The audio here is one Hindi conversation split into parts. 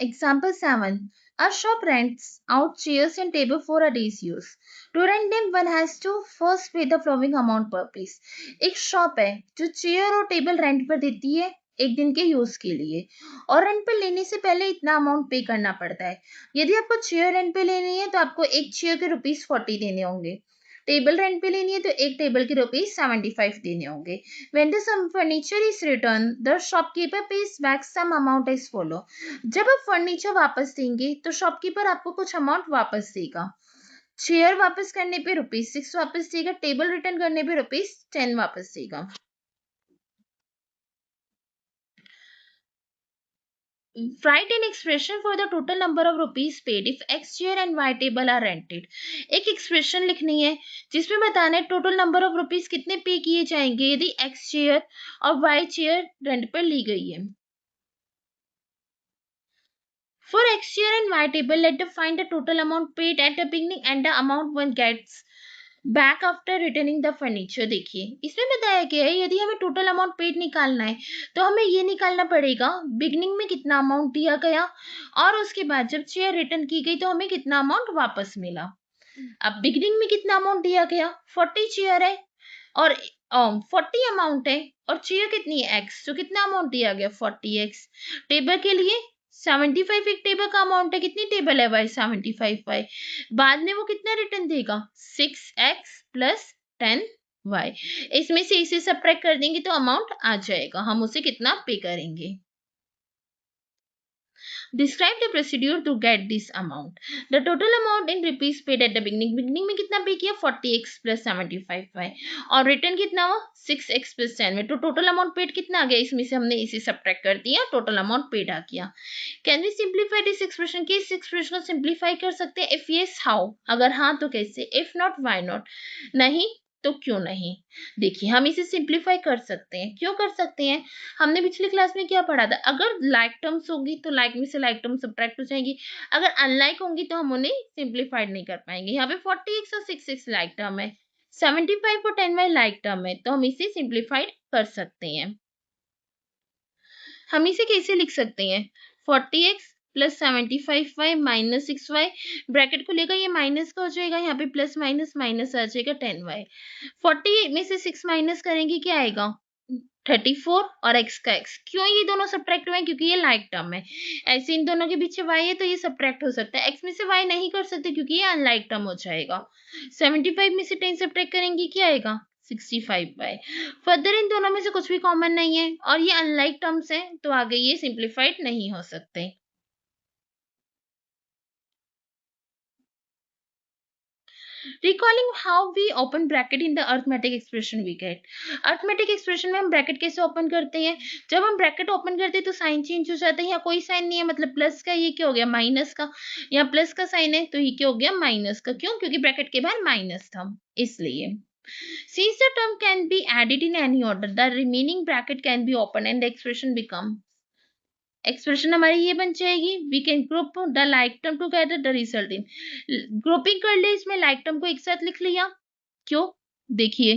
Example 7. A shop rents out chairs and table for a day's use. To rent them, one has to first pay the following amount per piece. एक शॉप है जो चेयर और टेबल रेंट पर देती है एक दिन के यूज के लिए, और रेंट पे लेने से पहले इतना अमाउंट पे करना पड़ता है. यदि आपको चेयर रेंट पे लेनी है तो आपको एक चेयर के ₹40 देने होंगे. टेबल रेंट पे लेनी है तो एक टेबल के ₹75 देने होंगे. When the some furniture is returned, the shopkeeper pays back some amount as follow. जब आप फर्नीचर वापस देंगे तो शॉपकीपर आपको कुछ अमाउंट वापस देगा. चेयर वापस करने पे ₹6 वापस देगा. टेबल रिटर्न करने पे ₹10 वापस देगा. Write an expression for the total number of rupees paid if X chair and Y table are rented. एक एक्सप्रेशन लिखनी है जिसमें बताना है टोटल नंबर ऑफ रुपीज कितने पे किए जाएंगे यदि X चेयर और Y चेयर रेंट पर ली गई है. For X chair and Y table, let them find the total amount paid at the beginning and the amount one gets back after returning the furniture. देखिए इसमें बताया गया है यदि हमें टोटल अमाउंट पेड निकालना है तो हमें ये निकालना पड़ेगा बिगनिंग में कितना अमाउंट दिया गया और उसके बाद जब चेयर रिटर्न की गई तो हमें कितना अमाउंट वापस मिला. अब बिगनिंग में कितना अमाउंट दिया गया, 40 चेयर है और 40 अमाउंट है और चेयर कितनी है x, तो कितना अमाउंट दिया गया 40x. टेबल के लिए 75 एक टेबल का अमाउंट है, कितनी टेबल है भाई 75y. बाद में वो कितना रिटर्न देगा 6x प्लस 10y. इसमें से इसे सब्ट्रैक्ट कर देंगे तो अमाउंट आ जाएगा, हम उसे कितना पे करेंगे. Describe the procedure to get this amount. The total amount in rupees paid at the beginning. Beginning में कितना पे किया 40x plus 75y और रिटर्न कितना हुआ 6x plus 10 में. तो टोटल अमाउंट पेड कितना आ गया, इसमें से हमने इसे सब्ट्रैक्ट कर दिया, टोटल अमाउंट पेड आ गया. Can we simplify this expression, कि इस एक्सप्रेशन को सिंप्लीफाई कर सकते हैं. इफ यस हाउ, अगर हाँ तो कैसे. इफ नॉट व्हाई नॉट, नहीं तो क्यों नहीं. देखिए हम इसे सिंप्लीफाई कर सकते हैं. क्यों कर सकते हैं, हमने पिछली क्लास में क्या पढ़ा था, अगर लाइक टर्म्स होगी तो लाइक में से लाइक टर्म सब्ट्रैक्ट हो जाएगी, अगर अनलाइक होंगी तो हम उन्हें सिंप्लीफाइड नहीं कर पाएंगे. यहाँ पे 40x और 6x लाइक टर्म है, 75 और 10y लाइक टर्म है, तो हम इसे सिंप्लीफाइड कर सकते हैं. हम इसे कैसे लिख सकते हैं, 40x plus 75y minus 6y, bracket को लेकर ये माइनस का हो जाएगा, यहाँ पे प्लस माइनस माइनस आ जाएगा 10y. 40 में से 6 माइनस करेंगे क्या आएगा 34 और x का x. क्यों ये दोनों सब्ट्रैक्ट हुए हैं, क्योंकि ये लाइक टर्म है. ऐसे इन दोनों के पीछे y है तो ये सब्ट्रैक्ट हो सकता है. x में से y नहीं कर सकते क्योंकि ये अनलाइक टर्म हो जाएगा. 75 में से 10 सब्ट्रैक्ट करेंगे क्या आएगा 65y. फर्दर इन दोनों में से कुछ भी कॉमन नहीं है और ये अनलाइक टर्म्स हैं तो आगे ये सिंप्लीफाइड नहीं हो सकते. Recalling how we open bracket in the arithmetic expression we get. Arithmetic expression में हम ब्रैकेट कैसे ओपन करते हैं, जब हम ब्रैकेट ओपन करते हैं तो साइन चेंज हो जाता है. यहाँ कोई साइन नहीं है, मतलब प्लस का, ये क्या हो गया माइनस का. यहाँ प्लस का साइन है तो ये क्या हो गया माइनस का. क्यों, क्योंकि ब्रैकेट के बाहर माइनस था इसलिए. Since the term can be added in any order, the remaining bracket can be opened and the expression becomes. Expression हमारी ये बन जाएगी, we can group the like term together, the result in. Grouping कर ले, इसमें लाइक टर्म को एक साथ लिख लिया. क्यों, देखिए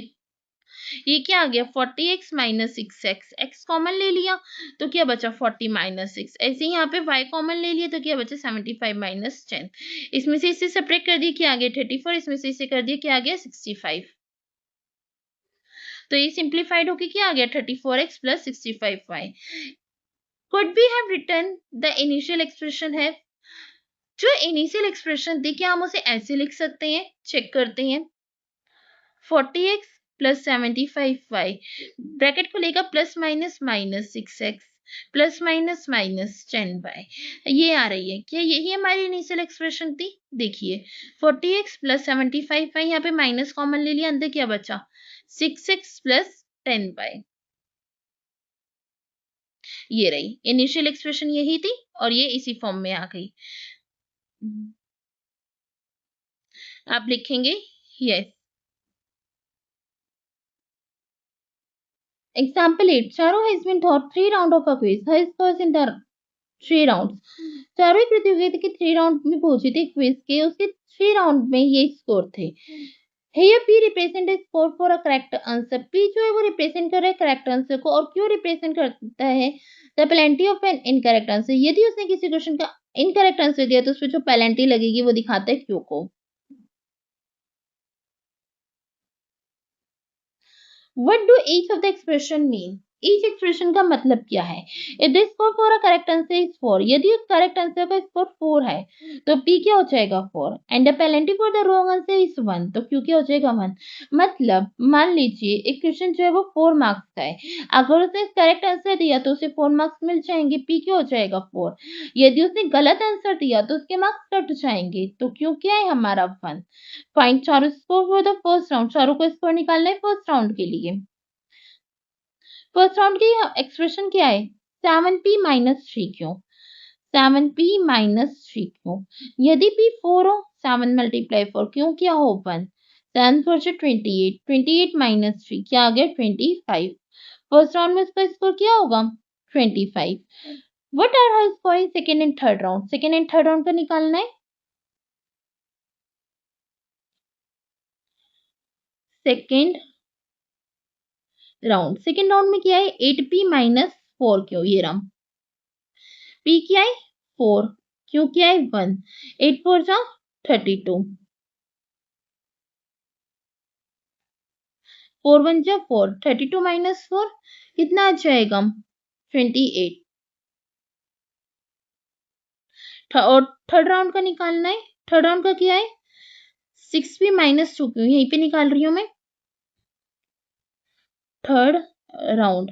ये क्या आ गया 40x minus 6x, x common ले लिया तो क्या बचा 40 माइनस 6. ऐसे ही यहाँ पे y कॉमन ले लिया तो क्या बचा 75 माइनस 10. इसमें से इसे सेपरेट कर दिया क्या आ गया 34, इसमें से इसे कर दिया क्या आ गया 65. तो ये सिंप्लीफाइड होके क्या आ गया 34x plus 65y. Could we have written the initial expression है, जो इनिशियल एक्सप्रेशन थी क्या हम उसे ऐसे लिख सकते हैं, चेक करते हैं. 40x प्लस 75y, ब्रैकेट को लेकर plus minus minus 6x plus minus minus 10y, ये आ रही है क्या, यही हमारी इनिशियल एक्सप्रेशन थी. देखिए 40x प्लस 75y, यहाँ पे माइनस कॉमन ले लिया, अंदर क्या बचा 6x प्लस 10y. ये रही इनिशियल एक्सप्रेशन, यही थी और ये इसी फॉर्म में आ गई. आप लिखेंगे yes. Example 8. Charu has been taught 3 rounds of a quiz. Her scores in the 3 rounds. चारों ही प्रतियोगिता के 3 राउंड में पहुंची थी क्विज के, उसके 3 राउंड में ये स्कोर थे. Here P represent a score for a correct answer. P जो है वो रिप्रेजेंट कर रहा है करेक्ट आंसर को, और क्यों रिप्रेजेंट करता है the penalty of an incorrect answer. यदि उसने किसी क्वेश्चन का इनकरेक्ट आंसर दिया तो उसपे जो पेनल्टी लगेगी वो दिखाता है क्यों को. What do each of the expression mean? Each expression का मतलब क्या है? If the score for a correct answer is 4, यदि correct answer का score 4 है तो P क्या हो जाएगा 4, and the penalty for the wrong answer is 1, तो Q क्या हो जाएगा 1. मतलब मान लीजिए एक क्वेश्चन जो है वो 4 मार्क्स का है, अगर उसने करेक्ट आंसर दिया तो उसे 4 मार्क्स मिल जाएंगे, P क्या हो जाएगा 4. यदि उसने गलत आंसर दिया तो उसके मार्क्स कट जाएंगे, तो Q क्या है हमारा 1. Find Charu score for the first round. Charu को स्कोर निकालना है फर्स्ट राउंड के लिए. फर्स्ट राउंड की एक्सप्रेशन क्या है? 7p माइनस 3 क्यों. 7p माइनस 3 क्यों. यदि p 4 हो, 7 मल्टीप्लाई 4 क्यों क्या हो 1. 7 4 से 28, 28 माइनस 3 क्या आ गया 25. फर्स्ट राउंड में उसका स्कोर क्या होगा 25. What are her score in second and third round. Second and third round का निकालना है. सेकेंड राउंड में क्या है 8p माइनस 4 क्यों. ये रहा p क्या है 4, क्यों क्या है 1. 8 4 जा 32, 4 1 जा 4, 32 माइनस 4 कितना आ जाएगा 28. और थर्ड राउंड का निकालना है. थर्ड राउंड का क्या है 6p माइनस 2 क्यों. यहीं पे निकाल रही हूं मैं. थर्ड राउंड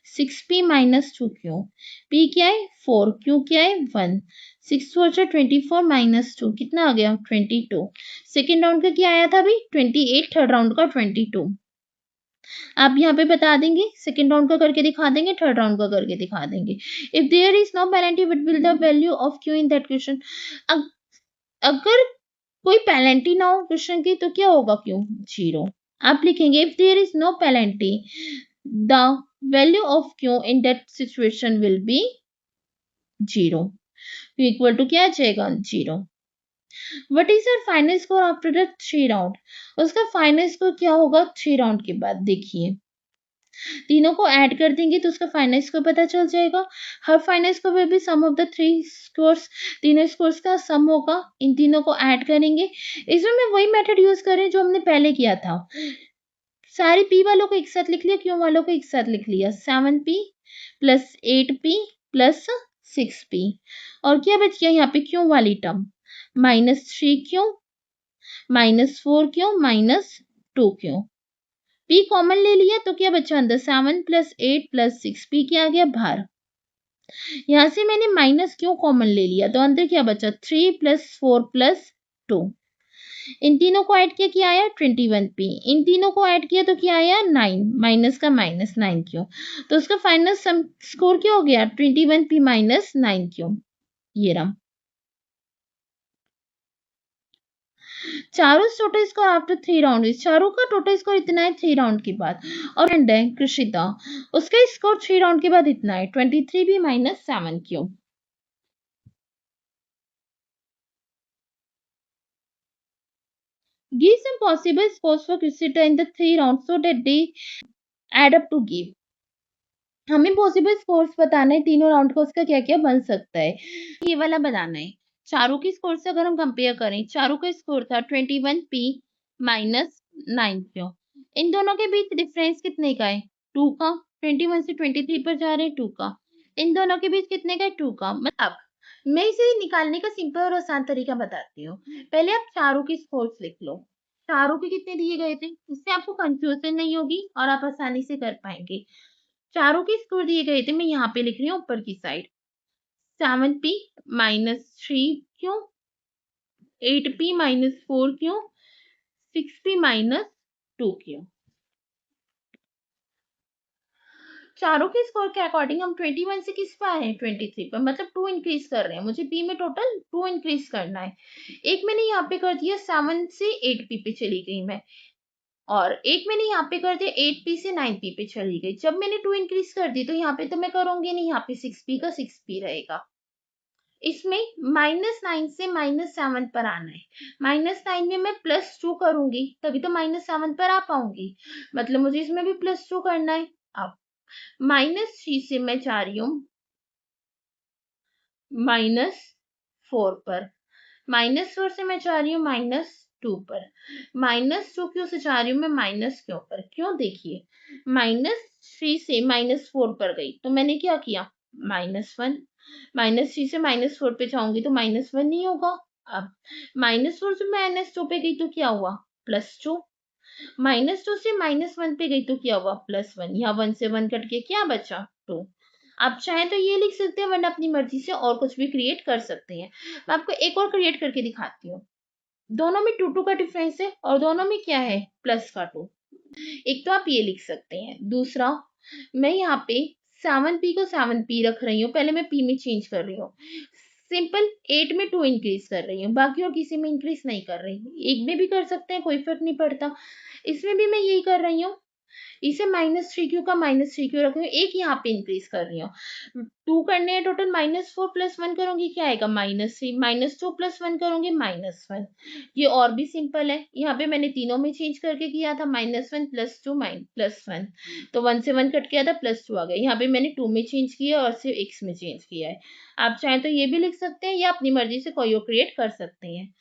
6p माइनस 2 क्यों. p क्या है 4, क्यों क्या है 1. 6 4 जा 24 माइनस 2 कितना आ गया 22. सेकेंड राउंड का क्या आया था अभी 28, थर्ड राउंड का 22. आप यहाँ पे बता देंगे, सेकेंड राउंड का करके दिखा देंगे, थर्ड राउंड का करके दिखा देंगे. If there is no penalty what will the value of Q in that question. अगर कोई पेनल्टी ना हो क्वेश्चन की तो क्या होगा क्यू 0. आप लिखेंगे if there is no penalty the value of Q in that situation will be 0. Q equal to क्या आ जाएगा 0. What is your final score after the 3 round. उसका फाइनल स्कोर क्या होगा 3 राउंड के बाद. देखिए तीनों को ऐड कर देंगे तो उसका फाइनल स्कोर पता चल जाएगा. हर final score will be sum of the 3 scores. तीनों स्कोर्स का सम होगा, इन तीनों को ऐड करेंगे. इसमें मैं वही मेथड यूज कर रही हूँ जो हमने पहले किया था. सारी p वालों को एक साथ लिख लिया, q वालों को एक साथ लिख लिया. 7p plus 8p plus 6p, और क्या बच गया यहाँ पे q वाली term minus 3q minus 4q minus 2q. p common ले लिया तो क्या बचा अंदर 7 प्लस 8 प्लस 6. p क्या आ गया बाहर. यहां से मैंने माइनस क्यों कॉमन ले लिया तो अंदर क्या बचा 3 प्लस 4 प्लस 2. इन तीनों को ऐड किया क्या आया 21p. इन तीनों को ऐड किया तो क्या आया 9, माइनस का माइनस 9 क्यों. तो उसका फाइनल स्कोर क्या हो गया 21p माइनस 9 क्यों. ये रहा चारों टोटल स्कोर आफ्टर 3 राउंड. चारों का टोटल स्कोर इतना है 3 राउंड के बाद. और फ्रेंड है कृषिता, उसका स्कोर 3 राउंड के बाद इतना है 23b माइनस 7 क्यों. Give some possible scores for Cressida in the 3 rounds so that they add up to give. हमें पॉसिबल स्कोर्स बताना है तीनों राउंड का, उसका क्या क्या बन सकता है ये वाला बताना है. चारों के स्कोर से अगर हम कंपेयर करें, चारों का स्कोर था 21p माइनस 9 क्यों. इन दोनों के बीच डिफरेंस कितने का है 2 का. 21 से 23 पर जा रहे हैं 2 का. इन दोनों के बीच कितने का है 2 का. मतलब मैं इसे निकालने का सिंपल और आसान तरीका बताती हूँ. पहले आप चारों के स्कोर्स लिख लो. चारों के कितने दिए गए थे, इससे आपको कंफ्यूजन नहीं होगी और आप आसानी से कर पाएंगे. चारों के स्कोर दिए गए थे, मैं यहाँ पे लिख रही हूँ ऊपर की साइड. 7p माइनस 3 क्यों, 8p माइनस 4 क्यों, 6p माइनस 2 क्यों. चारों के स्कोर के अकॉर्डिंग हम 21 से किस पे आए हैं 23 पर, मतलब 2 इंक्रीज कर रहे हैं. मुझे p में टोटल 2 इंक्रीज करना है. एक मैंने यहाँ पे कर दिया 7 से 8p पे चली गई मैं, और एक मैंने यहाँ पे कर दिया 8p से 9p पे चली गई. जब मैंने 2 इंक्रीज कर दी तो यहाँ पे तो मैं करूंगी नहीं, यहाँ पे 6p का 6p रहेगा. इसमें -9 से -7 पर आना है। -9 में मैं +2 करूंगी तभी तो -7 पर आ पाऊंगी, मतलब मुझे इसमें भी +2 करना है। अब -3 से मैं जा रही हूँ -4 पर, -4 से मैं जा रही हूँ -2 पर, -2 क्यों से जा रही हूँ मैं माइनस क्यों पर, क्यों देखिए -3 से -4 पर गई तो मैंने क्या किया -1, -3 से -4 पे जाऊंगी तो -1 नहीं होगा। अब -4 से -2 पे गई तो क्या हुआ +2, -2 से -1 पे गई तो क्या हुआ +1, यहाँ 1 से 1 कट के क्या बचा 2। आप चाहें तो ये लिख सकते हैं वरना अपनी मर्जी से और कुछ भी क्रिएट कर सकते हैं। मैं आपको एक और क्रिएट करके दिखाती हूँ। दोनों में 2 का डिफरेंस है और दोनों में क्या है प्लस का 2। एक तो आप ये लिख सकते हैं, दूसरा मैं यहाँ पे 7p को 7p रख रही हूँ, पहले मैं p में चेंज कर रही हूँ। सिंपल 8 में 2 इंक्रीज कर रही हूँ, बाकी और किसी में इंक्रीज नहीं कर रही। एक में भी कर सकते हैं, कोई फर्क नहीं पड़ता। इसमें भी मैं यही कर रही हूँ, इसे -3q का -3q रख रही हूँ, एक यहाँ पे इंक्रीज कर रही हूँ। 2 करने हैं टोटल, -4 + 1 करूंगी क्या आएगा -3, -2 + 1 करूंगी -1। ये और भी सिंपल है, यहाँ पे मैंने तीनों में चेंज करके किया था -1 +2 +1, तो 1 से 1 कट किया था +2 आ गया। यहाँ पे मैंने 2 में चेंज किया और सिर्फ x में चेंज किया है। आप चाहें तो ये भी लिख सकते हैं या अपनी मर्जी से कोई और क्रिएट कर सकते हैं।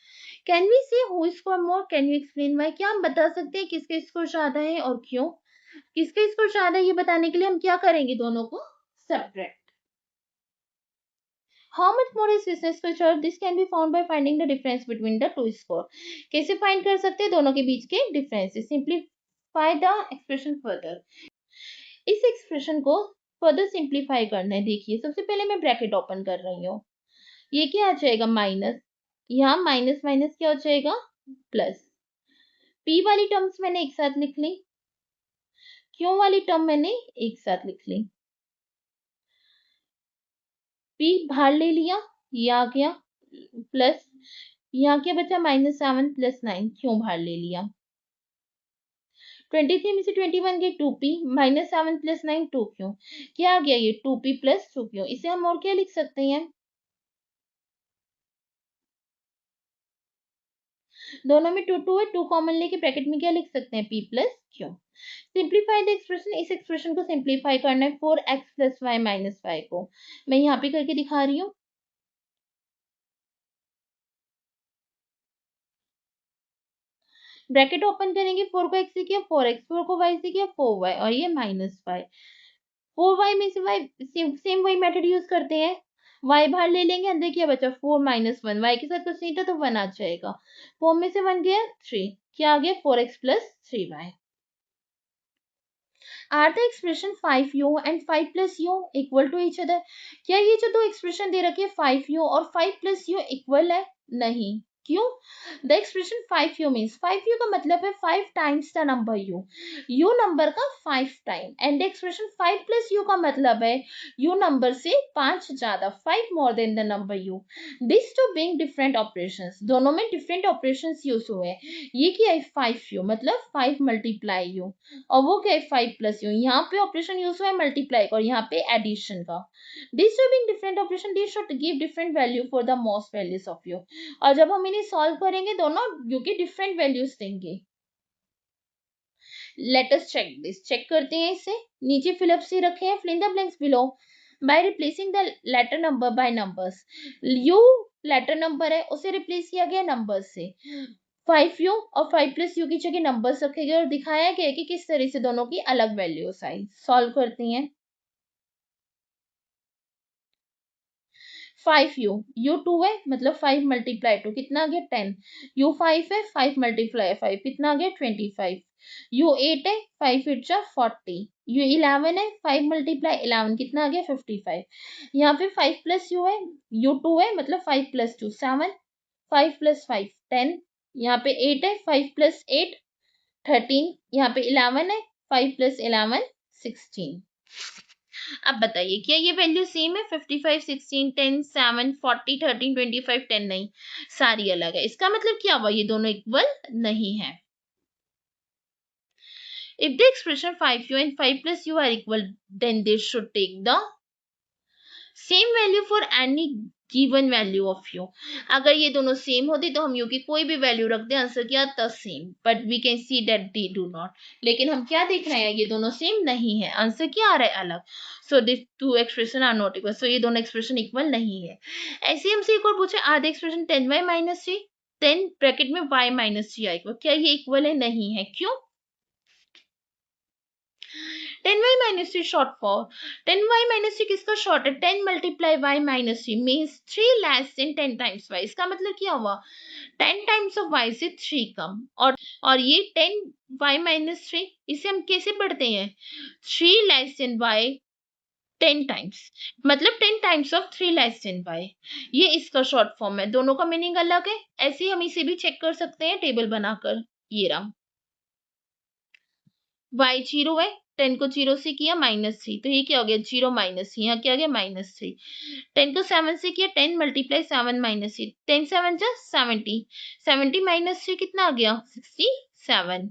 कैन वी से who score more, can you explain why, क्या हम बता सकते हैं किसका स्कोर ज्यादा है और क्यों। किसका स्कोर ज्यादा है ये बताने के लिए हम क्या करेंगे, दोनों को subtract. How much more is business score? This can be found by finding the difference between the two score. कैसे फाइंड कर सकते हैं दोनों के बीच के difference, simplify the expression further. इस एक्सप्रेशन को फर्दर सिंप्लीफाई करना है। देखिए सबसे पहले मैं ब्रैकेट ओपन कर रही हूँ, ये क्या आ जाएगा माइनस, यहाँ माइनस माइनस क्या हो जाएगा प्लस। पी वाली टर्म्स मैंने एक साथ लिख ली, क्यू वाली टर्म मैंने एक साथ लिख ली। पी बाहर ले लिया, ये आ गया प्लस, यहाँ क्या बचा -7 + 9, क्यों बाहर ले लिया। 23 में से 21 गए 2p, -7 + 9 2 क्यों, क्या आ गया ये 2p + 2 क्यों। इसे हम और क्या लिख सकते हैं, दोनों में 2 2 है, 2 कॉमन लेके ब्रैकेट में क्या लिख सकते हैं p + q। Simplify the expression, इस एक्सप्रेशन को सिंप्लीफाई करना है 4x + y - 5 को, मैं यहाँ पे करके दिखा रही हूँ। ब्रैकेट ओपन करेंगे, 4 को x से किया 4x, 4 को y से किया 4y और ये -5। 4y में से y सेम वही मेथड यूज करते हैं, y बाहर ले लेंगे, अंदर क्या बचा 4 - 1, y के साथ कुछ नहीं था तो 1 आ जाएगा। 4 में से 1 गया 3, क्या आ गया 4x + 3y। Are the expression 5u and 5 + u equal to each other, क्या ये जो दो एक्सप्रेशन दे रखी है 5u और 5 + u इक्वल है, नहीं। क्यों, the expression 5u means 5u का मतलब है 5 times the number u number का 5 टाइम, एंड एक्सप्रेशन 5 + u का मतलब है u नंबर से 5 ज्यादा, 5 more than the number u। This two being different operations, दोनों में डिफरेंट ऑपरेशंस यूज हुए हैं। ये क्या है 5u मतलब 5 × u, और वो क्या है 5 + u, यहाँ पे ऑपरेशन यूज हुआ है मल्टीप्लाई का और यहाँ पे एडिशन का। This two being different operation, this should give different value for the most values of u, और जब हम इन्हें सॉल्व करेंगे दोनों u के डिफरेंट वैल्यूज देंगे। Let us check this, check करते हैं इसे। नीचे फिलअप से रखे हैं, fill in the blanks below by replacing the letter number by numbers. u letter number है, उसे रिप्लेस किया गया नंबर से। 5u और 5 + u की जगह नंबर्स रखे गए और दिखाया गया कि किस तरह से दोनों की अलग वैल्यूज आई। सॉल्व करते हैं। 5u, u 2 है मतलब 5 × 2 कितना आ गया 10, u 5 है 5 × 5 कितना आ गया 25, u 8 है 5 × 8 = 40, u 11 है 5 × 11 कितना आ गया 55। यहाँ पे 5 + u है, u 2 है मतलब 5 + 2 7, 5 + 5 10, यहाँ पे 8 है 5 + 8 13, यहाँ पे 11 है 5 + 11 16। अब बताइए क्या ये वैल्यू सेम है 55 16 10 7 40 13 25 10, नहीं, सारी अलग है। इसका मतलब क्या हुआ, ये दोनों इक्वल नहीं है। If the expression 5u and 5 + u are equal, then they should take the same value for any given value of you. अगर ये दोनों सेम होती तो हम यू की कोई भी वैल्यू रख दे, आंसर क्या आता? Same. But we can see that they do not. लेकिन हम क्या देख रहे हैं? ये दोनों सेम नहीं है, आंसर क्या आ रहा है? अलग। So this two expression are not equal. So ये दोनों एक्सप्रेशन इक्वल नहीं है। ऐसे हमसे एक और पूछे, आधे एक्सप्रेशन 10y माइनस 3, 10 ब्रैकेट में y माइनस 3 आएगा, क्या ये इक्वल है? नहीं है। क्यों? 10y minus 3 short for 10y minus 3 किसका शॉर्ट है? 10 multiply y minus 3 means 3 less than 10 times y। इसका मतलब क्या हुआ? 10 times of y से 3 कम। और ये 10y minus 3 इसे हम कैसे पढ़ते हैं? 3 less than y 10 times, मतलब 10 times of 3 less than y। ये इसका शॉर्ट फॉर्म है। दोनों का मीनिंग अलग है। ऐसे ही हम इसे भी चेक कर सकते हैं टेबल बनाकर। ये रहा, y 0 है, 10 को 0 से किया -3, तो ये क्या हो गया? 0 माइनस, यहाँ क्या आ गया? -3। 10 को 7 से किया, 10 मल्टीप्लाई 7 माइनस 3, 10 7 जा 70, 70 माइनस 3 कितना आ गया? 67।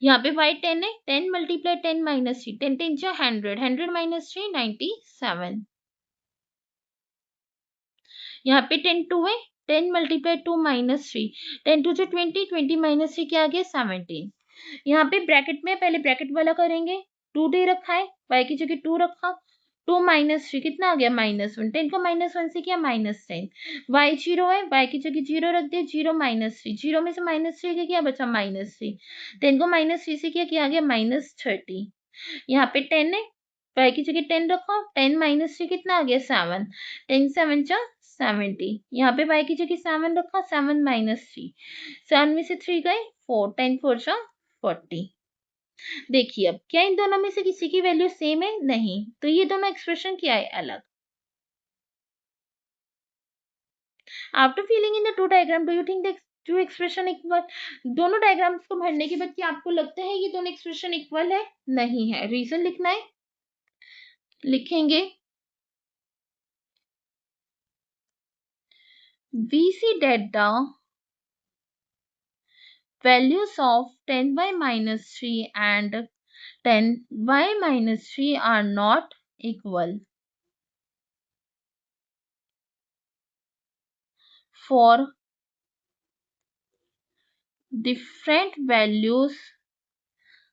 यहाँ पे y 10 है, 10 मल्टीप्लाई 10 माइनस 3, 10 10 जा 100, 100 माइनस 3 97। यहाँ पे 10 2 है, 10 मल्टीप्लाई 2 माइनस 3, 10 2 जा 20, 20 माइनस 3 क्या आ गया? 17। यहाँ पे ब्रैकेट में पहले ब्रैकेट वाला करेंगे। 2 दे रखा है, y की जगह 2 रखा, 2 माइनस 3 कितना आ गया? -1। 10 को -1 से किया -10। y 0 है, y की जगह 0 रख दिया, 0 माइनस 3, 0 में से -3 के क्या बचा? -3। 10 को -3 से किया, क्या आ गया? -30। यहाँ पे 10 है, y की जगह 10 रखा, 10 माइनस 3 कितना आ गया? 7। 10 7 जा 70। यहाँ पे y की जगह 7 रखा, 7 माइनस 3, 7 में से 3 गए 4, 10 4 जा 40। देखिए अब क्या इन दोनों में से किसी की वैल्यू सेम है? नहीं। तो ये दोनों एक्सप्रेशन क्या है? अलग। After filling in the two diagram, do you think the two expression equal? दोनों डायग्राम्स को भरने के बाद क्या आपको लगता है ये दोनों एक्सप्रेशन इक्वल है? नहीं है। रीजन लिखना है, लिखेंगे। We see that the values of 10y minus 3 and 10y minus 3 are not equal for different values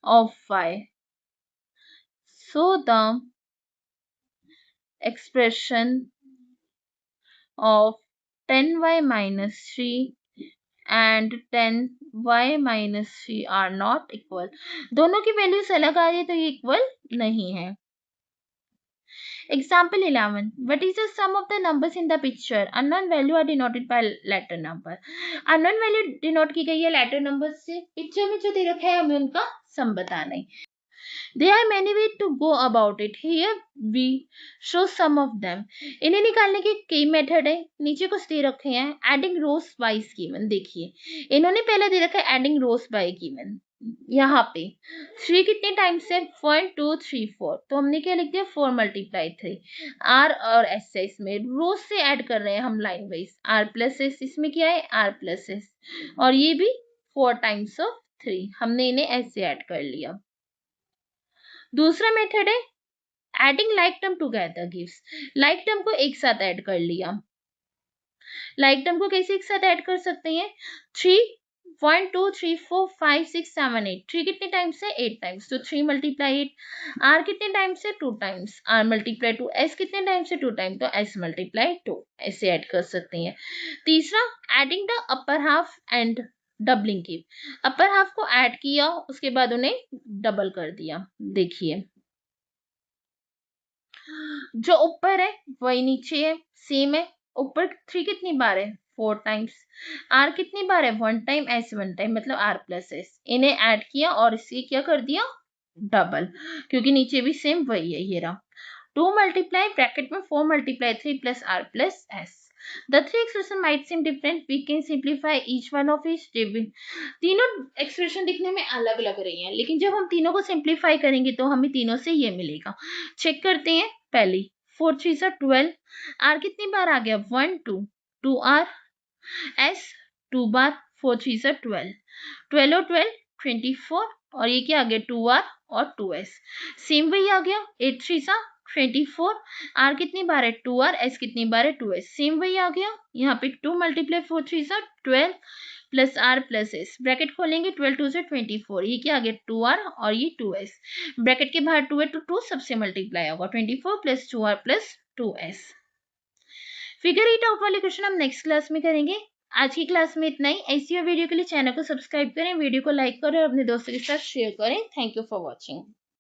of y. So the expression of 10y minus 3 and 10y minus 3 are not equal. दोनों की वैल्यूज अलग आ रही है तो ये इक्वल नहीं है। Example 11. What is the sum of the numbers in the picture? Unknown value are denoted by letter number. Unknown value denote की गई है letter numbers से। पिक्चर में जो दे रखा है हमें उनका सम बताना है। There are many ways to go about it. Here we show some of them. इन्हें निकालने के कई मेथड है। नीचे कुछ दे रखे हैं। Adding rows by given. देखिए इन्होंने पहले दे रखा है adding rows by given। यहाँ पे 3 कितने टाइम्स है? 1 2 3 4, तो हमने क्या लिख दिया? 4 मल्टीप्लाई 3। आर और एस है, इसमें रोज से ऐड कर रहे हैं हम line wise. R plus S, इसमें क्या है? आर प्लस एस, और ये भी 4 टाइम्स ऑफ 3, हमने इन्हें ऐसे ऐड कर लिया। दूसरा मेथड है adding like term together gives. Like term को एक साथ ऐड कर लिया। लाइक टर्म को कैसे एक साथ ऐड कर सकते हैं? 3 1 2 3 4 5 6 7 8, 3 कितने टाइम्स है? 8 टाइम्स, तो 3 मल्टीप्लाई 8। आर कितने टाइम्स है? 2 टाइम्स, आर मल्टीप्लाई 2। एस कितने टाइम्स है? 2 टाइम्स, तो एस मल्टीप्लाई 2, ऐसे ऐड कर सकते हैं। तीसरा adding the upper half and doubling की। अपर हाफ को ऐड किया, उसके बाद उन्हें डबल कर दिया। देखिए जो ऊपर है वही नीचे है, सेम है। ऊपर 3 कितनी बार है? 4 टाइम्स। आर कितनी बार है? 1 टाइम, एस 1 टाइम, मतलब आर प्लस एस। इन्हें ऐड किया और इसे क्या कर दिया? डबल, क्योंकि नीचे भी सेम वही है। ये रहा 2 मल्टीप्लाई ब्रैकेट में 4 multiply 3 plus R plus S. The three expression might seem different. We can simplify each one of each. तीनों एक्सप्रेशन दिखने में अलग लग रही हैं, लेकिन जब हम तीनों को सिंप्लीफाई करेंगे तो हमें तीनों से ये मिलेगा। चेक करते हैं। पहली 4 3 12, आर कितनी बार आ गया? 1 2, 2 आर, एस 2 बार, 4 3 12, 12 और 12 24, और ये क्या आ गया 2r और 2s। सेम वही आ गया 8 3 सा 24, r कितनी बार है 2r, s कितनी बार है 2s, सेम वही आ गया। यहाँ पे 2 मल्टीप्लाई 4 3 सा 12 plus r plus s, bracket खोलेंगे 12 2 से 24, ये क्या आ गया 2r और ये 2s, ब्रैकेट के बाहर 2 है तो 2 सबसे मल्टीप्लाई होगा 24 plus 2r plus 2s। Figure it out वाले क्वेश्चन हम नेक्स्ट क्लास में करेंगे। आज की क्लास में इतना ही। ऐसी वीडियो के लिए चैनल को सब्सक्राइब करें, वीडियो को लाइक करें और अपने दोस्तों के साथ शेयर करें। Thank you for watching.